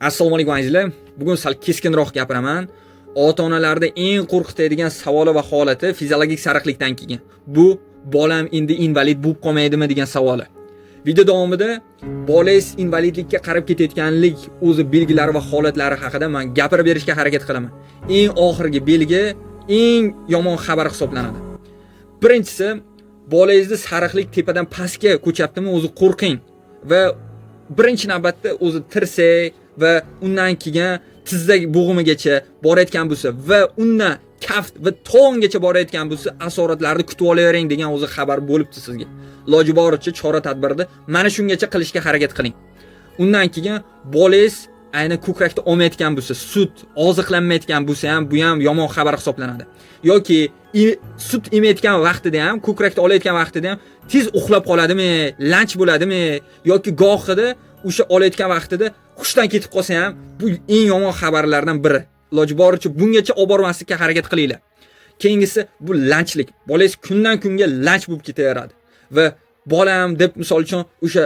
Assalomu alaykum azizlar. Bugun sal keskinroq gapiraman. Ota-onalarda eng qo'rqitadigan savoli va holati fiziologik sariqlikdan kelgan. Bu bolam endi invalid bo'lib qolmaydimi degan savoli. Video davomida bolangiz invalidlikka qarab ketayotganlik o'zi belgilari va holatlari haqida men gapirib berishga harakat qilaman. Eng oxirgi belgi eng yomon xabar hisoblanadi. Birinchisi, bolangizni sariqlik tepadan pastga ko'chyaptimi, o'zi qo'rqing va birinchi navbatda o'zi tirsak va undan keyin tizza bo'g'imigacha borayotgan bo'lsa va undan kaft va to'ngacha borayotgan bo'lsa, asoratlarni kutib olavering degan o'zi xabar bo'libdi sizga. Iloji boricha chora-tadbirni mana shungacha qilishga harakat qiling. Undan keyin bolangiz ayni ko'krakda olmayotgan bo'lsa, sut oziqlanmayotgan bo'lsa ham, bu ham yomon xabar hisoblanadi. Yoki sut emayotgan vaqtida ham, ko'krakda olayotgan vaqtida ham tez uxlab qoladimi, lanch bo'ladimi yoki gohida o'sha olayotgan vaqtida hushdan ketib qolsa ham, bu eng yomon xabarlardan biri. Iloji boricha bungacha olib bormaslikka harakat qilinglar. Keyingisi bu lanchlik. Bolangiz kundan kunga lanch bo'lib ketaveradi va bolam deb misol uchun o'sha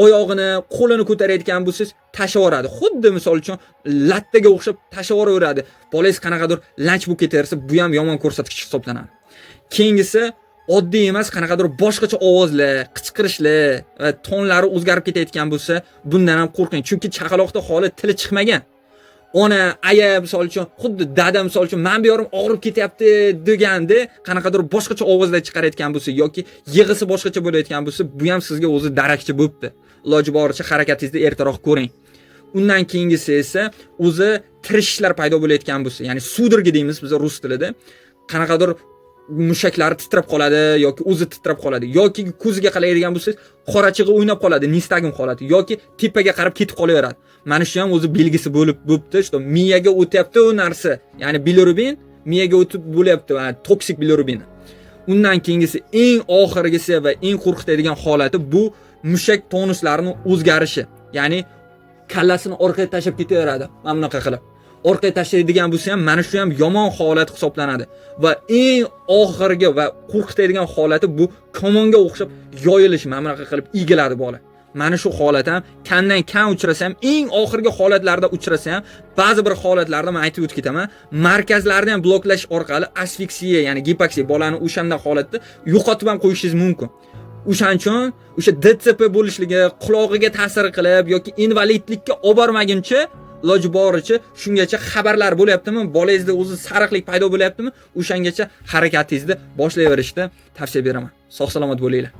oyog'ini, qo'lini ko'tarayotgan bo'lsangiz, tashavoradi. Xuddi misol uchun lattaga o'xshab tashavoradi. Bolangiz qanaqadir lanch bo'lib ketaversa, bu ham yomon ko'rsatkich hisoblanadi. Keyingisi oddiy emas, qanaqadir boshqacha ovozlar, qichqirishlar va tonlari o'zgarib ketayotgan bo'lsa, bundan ham qo'rqing. Chunki chaqaloqda holi tili chiqmagan. Ona, aya misol uchun, xuddi dada misol uchun, men bu yorim og'rib ketyapti deganda, qanaqadir boshqacha ovozlar chiqarayotgan bo'lsa yoki yig'isi boshqacha bo'layotgan bo'lsa, bu ham sizga o'zi darakchi bo'libdi. Iloji boricha harakatingizni ertaroq ko'ring. Undan keyingisi esa o'zi tirishishlar paydo bo'layotgan bo'lsa, ya'ni sudirgi deymiz biz rus tilida, qanaqadir mushaklari titrab qoladi yoki o'zi titrab qoladi yoki ko'ziga qaraydigan bo'lsangiz qorachig'i o'ynab qoladi, nistagim holati yoki tepaga qarab ketib qolaveradi. Mana shu ham o'zi belgisi bo'libdi, что miyaga o'tyapti u narsa. Ya'ni bilirubin miyaga o'tib bo'lyapti, ya'ni toksik bilirubin. Undan keyingisi eng oxirgisi va eng qo'rqitadigan holati bu mushak tonuslarining o'zgarishi. Ya'ni kallasini orqaga tashab ketaveradi. Mana bunaqa qilib. Orqaga tashlaydigan bo'lsa ham mana shu ham yomon holat hisoblanadi va eng oxirgi va qo'rqitadigan holati bu komonga o'xshab yoyilish, mana bunaqa qilib egiladi bola. Mana shu holat ham kamdan kam uchrasa ham, eng oxirgi holatlarda uchrasa ham, ba'zi bir holatlarda men aytib o'tib ketaman, markazlarni ham bloklash orqali asfiksiya, ya'ni gipoksiya bolani o'shanda holatda yo'qotib ham qo'yishingiz mumkin. O'shaning uchun o'sha DTP bo'lishligi, qulog'iga ta'sir qilib yoki invalidlikka olib bormaguncha iloji boricha shungacha xabarlar bo'lyaptimi, bolangizda o'zi sariqlik paydo bo'lyaptimi, o'shangacha harakatingizni boshlayverishni tavsiya beraman. Sog' salomat bo'linglar.